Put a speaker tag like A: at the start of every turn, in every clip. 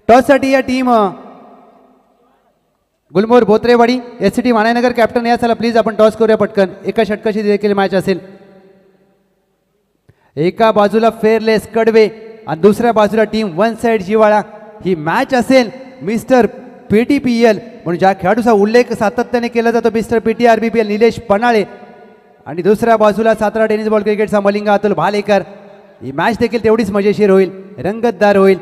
A: Toss साठी या team गुलमोहर बोत्रेवाडी एससीटी मानायनगर कॅप्टन या चला प्लीज आपण टॉस करूया पटकन. एका षटकाची देखील मॅच असेल. एका बाजूला फेअरलेस कडवे आणि दुसऱ्या बाजूला टीम वन साइड जिवाळा. ही मॅच असेल मिस्टर PTPL म्हणून ज्या खेळाडूचा उल्लेख सातत्याने केला जातो मिस्टर PTRBPL निलेश पनाळे आणि दुसऱ्या बाजूला सातारा टेनिस बॉल क्रिकेटचा मलिंगा अतुल भालेकर. ही मॅच देखील तेवढीच मजेशीर होईल, रंगतदार होईल.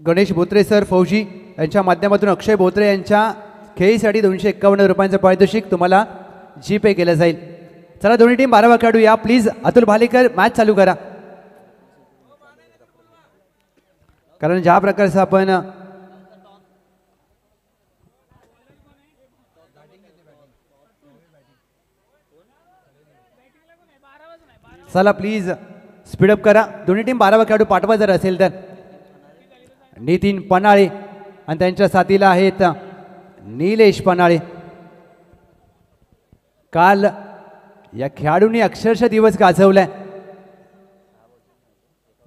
A: गणेश बोत्रे सर फौजी यांच्या माध्यमातून अक्षय बोत्रे यांच्या खेळीसाठी 251 रुपयांचं पारितोषिक तुम्हाला जीपे केलं जाईल. चला दोन्ही टीम 12वा खेळाडू या प्लीज. अतुल भालेकर मॅच चालू करा. कारण ज्या प्रकारचं आपण चला प्लीज स्पीडअप करा. दोन्ही टीम 12वा खेळाडू पाठवा जर असेल तर. नितीन पनाळे आणि त्यांच्या साथीला आहेत निलेश पनाळे. काल या खेळाडूंनी अक्षरशः दिवस गाजवलाय.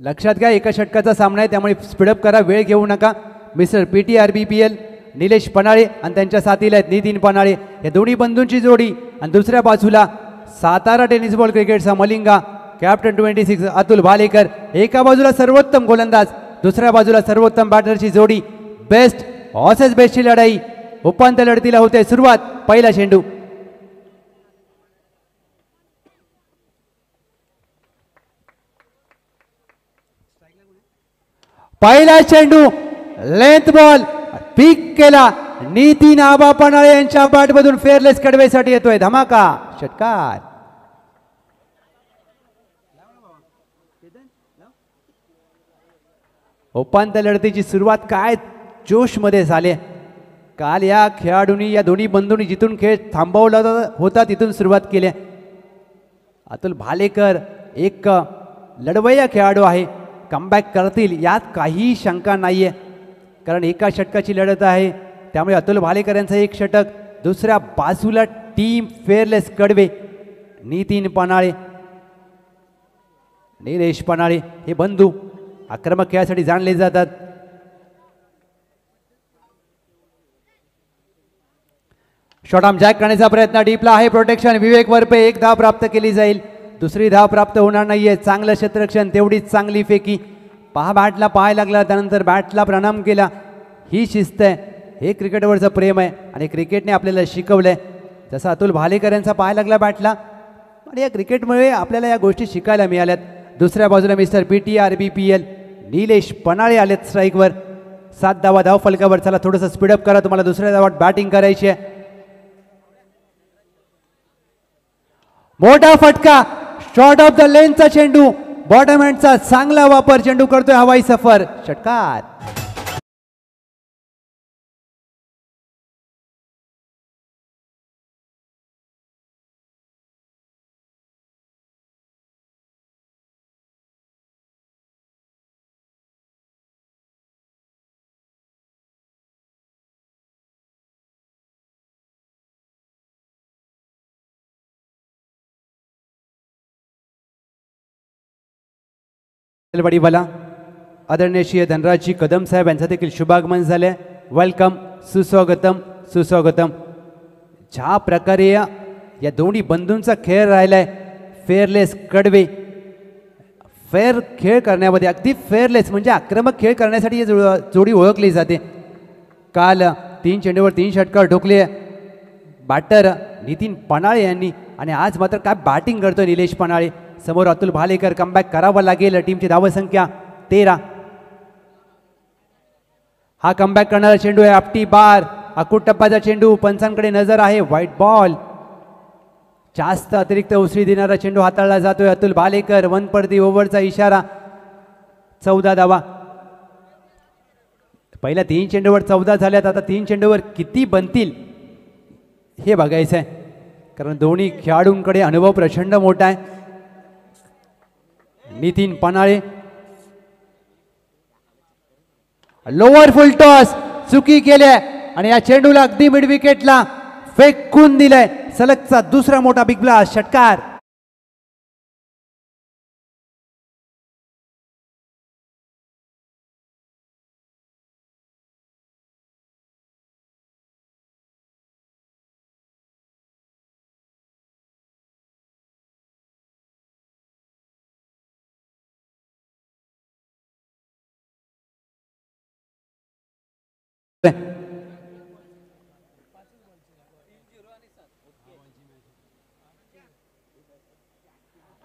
A: लक्षात घ्या एका षटकाचा सामना आहे त्यामुळे स्पीडअप करा, वेळ घेऊ नका. मिस्टर PTRBPL निलेश पनाळे आणि त्यांच्या साथीला आहेत नितीन पनाळे. या दोन्ही बंधूंची जोडी आणि दुसऱ्या बाजूला सातारा टेनिस बॉल क्रिकेटचा मलिंगा कॅप्टन 26 अतुल भालेकर. एका बाजूला सर्वोत्तम गोलंदाज, दुसऱ्या बाजूला सर्वोत्तम बॅटरची जोडी. बेस्ट ऑसेस बेस्टची लढाई उपांत्य लढतीला होते सुरुवात. पहिला चेंडू लेंथ बॉल पिक केला. नितीन आबा पनाळे यांच्या बॅटमधून फेअरलेस कडवेसाठी येतोय धमाका षटकार. उपांत्य लढतीची सुरुवात काय जोश मध्ये झाले. काल या खेळाडूंनी या दोन्ही बंधूंनी जिथून खेळ थांबवला होता तिथून सुरुवात केली. अतुल भालेकर एक लढवय्या खेळाडू आहे, कमबॅक करतील यात काही शंका नाहीये. कारण एका षटकाची लढत आहे त्यामुळे अतुल भालेकर यांचं एक षटक. दुसऱ्या बाजूला टीम फेअरलेस कडवे नितीन पनाळे निलेश पनाळे हे बंधू आक्रमक खेळासाठी जाणले जातात. शॉर्ट आर्म जॅक करण्याचा प्रयत्न डीपला आहे. प्रोटेक्शन विवेक वरपे. एक धाव प्राप्त केली जाईल, दुसरी धाव प्राप्त होणार नाहीये. चांगलं क्षेत्ररक्षण, तेवढीच चांगली फेकी. पहा बॅटला पाहायला लागला त्यानंतर बॅटला प्रणाम केला. ही शिस्त आहे, हे क्रिकेटवरचं प्रेम आहे आणि क्रिकेटने आपल्याला शिकवलंय. जसं अतुल भालेकर यांचा पाहायला लागला बॅटला आणि या क्रिकेटमुळे आपल्याला या गोष्टी शिकायला मिळाल्यात. दुसऱ्या बाजूला मिस्टर PTRBPL निलेश पनाळे आलेत स्ट्राईकवर. 7 धावा धाव फलकावर. चला थोडंसं स्पीडअप करा, तुम्हाला दुसऱ्या धावात बॅटिंग करायची आहे. मोठा फटका, शॉर्ट ऑफ द लेनचा चेंडू, बॉटम हँडचा चांगला वापर. चेंडू करतोय हवाई सफर षटकार. वाला आदरणीय श्री धनराजजी कदम साहेब यांचं देखील शुभागमन झाले. वेलकम, सुस्वागतम सुस्वागतम. ज्या प्रकारे या दोन्ही बंधूंचा खेळ राहिलाय फेअरलेस कडवे. फेअर खेळ करण्यामध्ये अगदी फेअरलेस म्हणजे आक्रमक खेळ करण्यासाठी ही जोडी ओळखली जाते. काल 3 चेंडूवर 3 षटकार ठोकले बॅटर नितीन पनाळे यांनी आणि आज मात्र काय बॅटिंग करतोय निलेश पनाळे. समोर अतुल भालेकर. कमबॅक करावा लागेल. टीमची धावसंख्या 13. हा कमबॅक करणारा चेंडू आहे. आपटी बार, अकुट टप्प्याचा चेंडू. पंचांकडे नजर आहे. White ball. जास्त अतिरिक्त उसळी देणारा चेंडू हाताळला जातोय. अतुल भालेकर. 1 पडती ओव्हरचा इशारा. 14 धावा. पहिल्या 3 चेंडूवर 14 झाल्यात. आता 3 चेंडूवर किती बनतील हे बघायचं आहे, कारण दोन्ही खेळाडूंकडे अनुभव प्रचंड मोठा आहे. नितीन पनाळे लोअर फुल टॉस चुकी केली. आणि या चेंडूला अगदी मिड विकेटला फेकून दिलाय. सलगचा दुसरा मोठा बिग ब्लास्ट षटकार.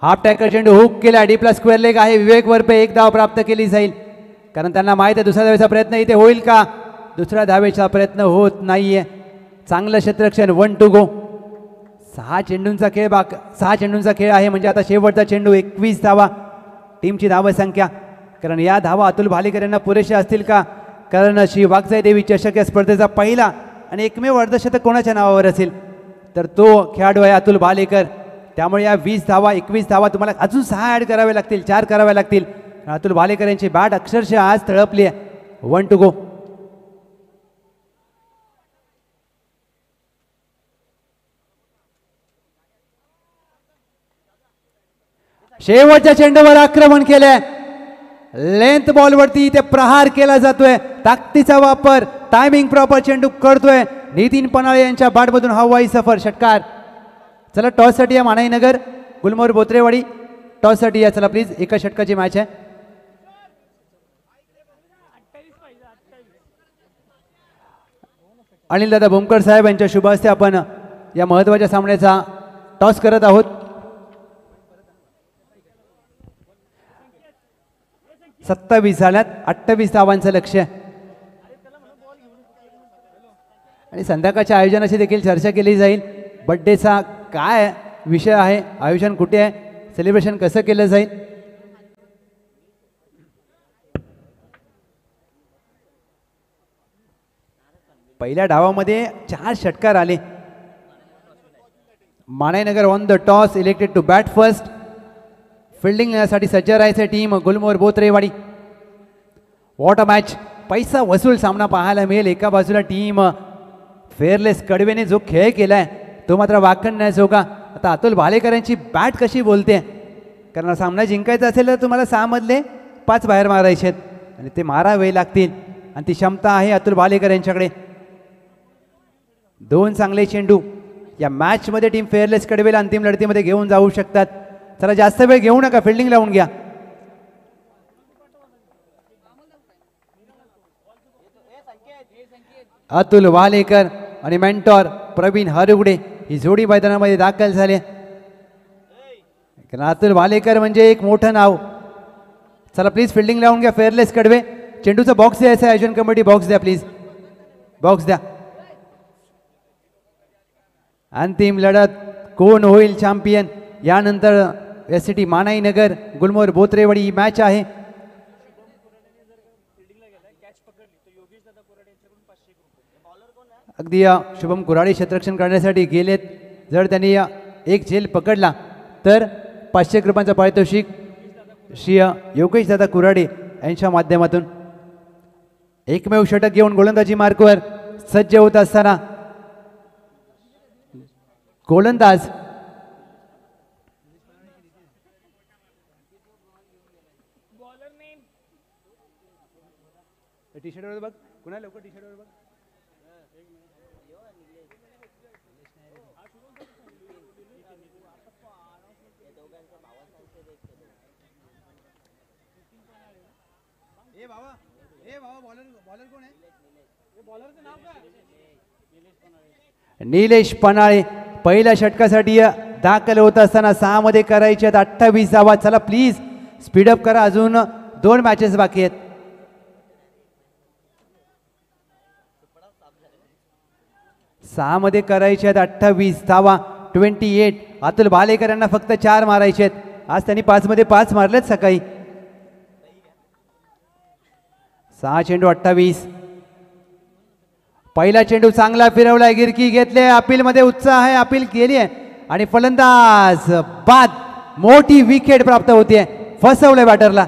A: हाफ टॅकर चेंडू हुक केला. डीपला स्क्वेअर लेग आहे. विवेक वरपे एक धाव प्राप्त केली जाईल, कारण त्यांना माहिती आहे दुसऱ्या धावेचा प्रयत्न इथे होईल का. दुसऱ्या धावेचा प्रयत्न होत नाहीये. चांगलं क्षेत्ररक्षण. 1 to go. 6 चेंडूंचा खेळ आहे, म्हणजे आता शेवटचा चेंडू. 21 धावा टीमची धावसंख्या. कारण या धावा अतुल भालेकर यांना पुरेशा असतील का, कारण श्री वाघजाई देवी चषक या स्पर्धेचा पहिला आणि एकमेव अर्धशतक कोणाच्या नावावर असेल तर तो खेळाडू आहे अतुल भालेकर. त्यामुळे या 21 धावा तुम्हाला अजून 6 ॲड करावे लागतील, 4 करावे लागतील. अतुल भालेकर यांची बॅट अक्षरशः आज तळपली आहे. 1 to go. शेवटच्या चेंडूवर आक्रमण केलंय. लेंथ बॉलवरती इथे प्रहार केला जातोय. ताकदीचा वापर, टायमिंग प्रॉपर चेंडू करतोय. नितीन पनाळे यांच्या बॅटमधून हवाई सफर. षटकार. चला टॉससाठी या मानाईनगर गुलमोहर बोत्रेवाडी टॉससाठी या. चला प्लीज, एका षटकाची मॅच आहे. अनिल दादा भोमकर साहेब यांच्या शुभ हस्ते आपण या महत्त्वाच्या सामन्याचा टॉस करत आहोत. सत्तावीस झाल्यात. 28 धावांचं लक्ष्य. आणि संध्याकाळच्या आयोजनाची देखील चर्चा केली जाईल. बड्डेचा काय विषय आहे, आयोजन कुठे आहे, सेलिब्रेशन कसं केलं जाईल. पहिल्या डावामध्ये 4 षटकार आले. Manainagar on the toss, elected to bat first. Fielding साठी सज्ज राहायचं टीम गुलमोहर बोत्रेवाडी. What a match. पैसा वसूल सामना पाहायला मिळेल. एका बाजूला टीम फेअरलेस कडवेने जो खेळ केलाय तो मात्र वाखण्याजोगा. आता अतुल भालेकर यांची बॅट कशी बोलते, कारण सामना जिंकायचा असेल तर तुम्हाला 6 मधले 5 बाहेर मारायचे आहेत आणि ते मारावे लागतील, आणि ती क्षमता आहे अतुल भालेकर यांच्याकडे. 2 चांगले चेंडू या मॅचमध्ये टीम फेअरलेस कडवेला अंतिम लढतीमध्ये घेऊन जाऊ शकतात. चला जास्त वेळ घेऊ नका, फिल्डिंग लावून घ्या. अतुल भालेकर आणि मेंटॉर प्रवीण हरुगडे ही जोडी मैदानामध्ये दाखल झाले. अतुल भालेकर म्हणजे एक मोठं नाव. चला प्लीज फिल्डिंग लावून घ्या फेअरलेस कडवे. चेंडूचा बॉक्स द्यायचा आहे. आयोजन कमिटी बॉक्स द्या प्लीज, बॉक्स द्या. अंतिम लढत कोण होईल चॅम्पियन. यानंतर एससीटी मानाईनगर गुलमोहर बोत्रेवाडी ही मॅच आहे. अगदी शुभम कुराडे क्षेत्ररक्षण करण्यासाठी गेलेत. जर त्यांनी एक झेल पकडला तर 500 रुपयांचं पारितोषिक श्री योगेश दादा कुराडे यांच्या माध्यमातून. एकमेव षटक घेऊन गोलंदाजी मार्कवर सज्ज होत असताना गोलंदाज टी शर्टवर बघ, कुणा लवकर टी शर्टवर बघ. निलेश पनाळे पहिल्या षटकासाठी दाखल होत असताना 6 मध्ये करायचे 28 धावा. चला प्लीज स्पीडअप करा, अजून 2 मॅचेस बाकी आहेत. सहा मध्ये करायचे 28 धावा. 28. अतुल भालेकर यांना फक्त 4 मारायचे आहेत. आज त्यांनी 5 मध्ये 5 मारलेत सकाळी. 6 चेंडू 28. पहिला चेंडू चांगला फिरवलाय, गिरकी घेतले, अपील मध्ये उत्साह आहे, अपील केली आहे आणि फलंदाज बाद. मोठी विकेट प्राप्त होते, फसवलंय बॅटरला.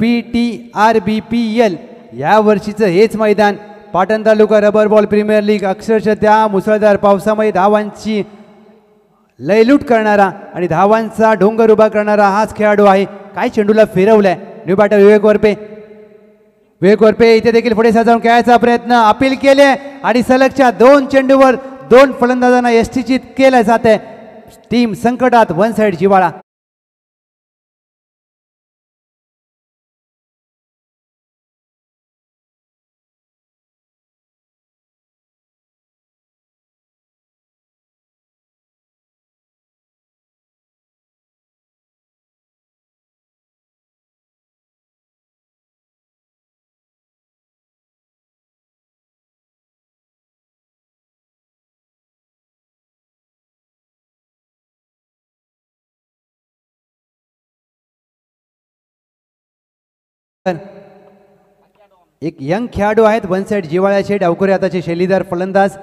A: PTRBPL या वर्षीचं हेच मैदान पाटण तालुका रबर बॉल प्रीमियर लीग अक्षरशः त्या मुसळधार पावसामध्ये धावांची लयलूट करणारा आणि धावांचा डोंगर उभा करणारा हाच खेळाडू आहे. काय चेंडूला फिरवलाय न्यू बॅटर विवेक वरपे इथे देखील पुढे साजावून खेळायचा प्रयत्न अपील केले आणि सलगच्या 2 चेंडूवर 2 फलंदाजांना यष्टीचित केलं जात आहे. टीम संकटात वन साइड जिवाळा. एक यंग खेळाडू आहेत वन साइड जिवाळ्याचे डावखुरे हाताचे शैलीदार फलंदाज.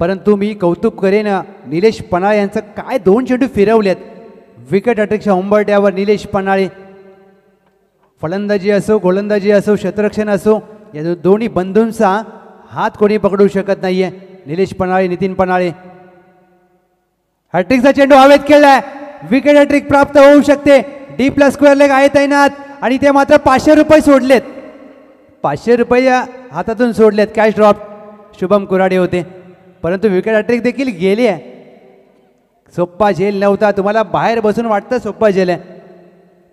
A: परंतु मी कौतुक करेन निलेश पन्हाळे यांचं काय 2 चेंडू फिरवलेत विकेट अटकच्या उंबरट्यावर. निलेश पन्हाळे फलंदाजी असो गोलंदाजी असो क्षेत्ररक्षण असो या दोन्ही बंधूंचा हात कोणी पकडू शकत नाहीये. निलेश पन्हाळे नितीन पन्हाळे हॅट्रिकचा चेंडू हवेत खेळलाय. विकेट हॅट्रिक प्राप्त होऊ शकते. डी प्लस स्क्वेअर लेग आहे तैनात आणि ते मात्र 500 रुपये सोडलेत. 500 रुपये हातातून सोडलेत. कॅश ड्रॉप शुभम कुराडे होते परंतु विकेट हॅट्रिक देखील गेली आहे. सोप्पा झेल नव्हता. तुम्हाला बाहेर बसून वाटतं सोप्पा झेल आहे.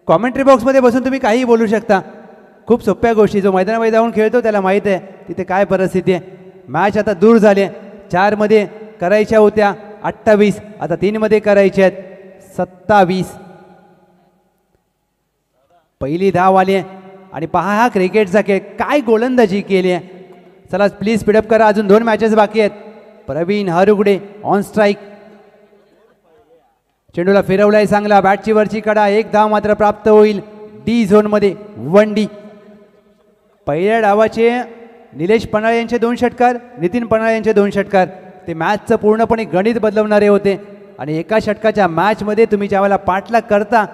A: कॉमेंट्री बॉक्समध्ये बसून तुम्ही काहीही बोलू शकता. खूप सोप्या गोष्टी जो मैदानामध्ये जाऊन खेळतो त्याला माहीत आहे तिथे काय परिस्थिती आहे. मॅच आता दूर झाली. 4 मध्ये करायच्या होत्या 28 आता 3 मध्ये करायच्या आहेत 27. पहिली धाव आली आहे आणि पहा हा क्रिकेटचा खेळ काय गोलंदाजी केली आहे. चला प्लीज स्पीडअप करा. अजून 2 मॅचेस बाकी आहेत. Praveen Harugade on strike. चेंडूला फिरवलाय चांगला. बॅटची वरची कडा. 1 धाव मात्र प्राप्त होईल. डी झोनमध्ये 1 डी. पहिल्या डावाचे निलेश पन्हाळे यांचे 2 षटकार नितीन पन्हाळे यांचे 2 षटकार ते मॅचचं पूर्णपणे गणित बदलवणारे होते. आणि एका षटकाच्या मॅचमध्ये तुम्ही ज्यावेळेला पाठलाग करता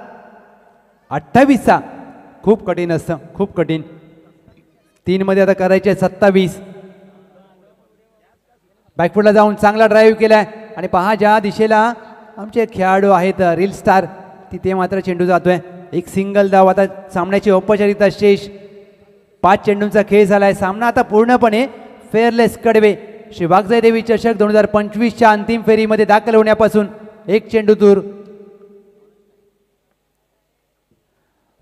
A: 28चा खूप कठीण असतं. खूप कठीण. 3 मध्ये आता करायचे 27. बॅकफुटला जाऊन चांगला ड्राईव्ह केलाय आणि पहा ज्या दिशेला आमचे खेळाडू आहेत रील स्टार तिथे मात्र चेंडू जातोय. एक सिंगल धाव. आता सामन्याची औपचारिकता शेष. 5 चेंडूंचा खेळ झालाय. सामना आता पूर्णपणे फेअरलेस कडवे. श्री वाघजाई देवी चषक 2025च्या अंतिम फेरीमध्ये दाखल होण्यापासून 1 चेंडू दूर.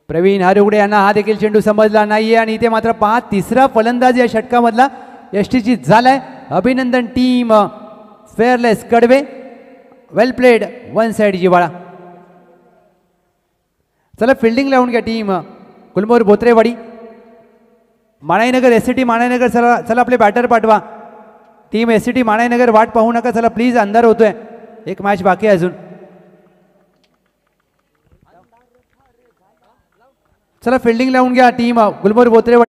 A: प्रवीण हरुगडे यांना हा देखील चेंडू समजला नाहीये आणि इथे मात्र पहा 3रा फलंदाज या षटकामधला यष्टीचित झालाय. अभिनंदन टीम फेअरलेस कडवे. वेल प्लेड वन साइड जिवाळा. चला फिल्डिंग लावून घ्या टीम गुलमोहर बोत्रेवाडी माणाईनगर SCT माणाईनगर. चला आपले बॅटर पाठवा. टीम SCT माणाईनगर वाट पाहू नका. चला प्लीज अंधार होतोय. 1 मॅच बाकी आहे अजून. चला फिल्डिंग लावून घ्या टीम गुलमोहर बोत्रेवाडी.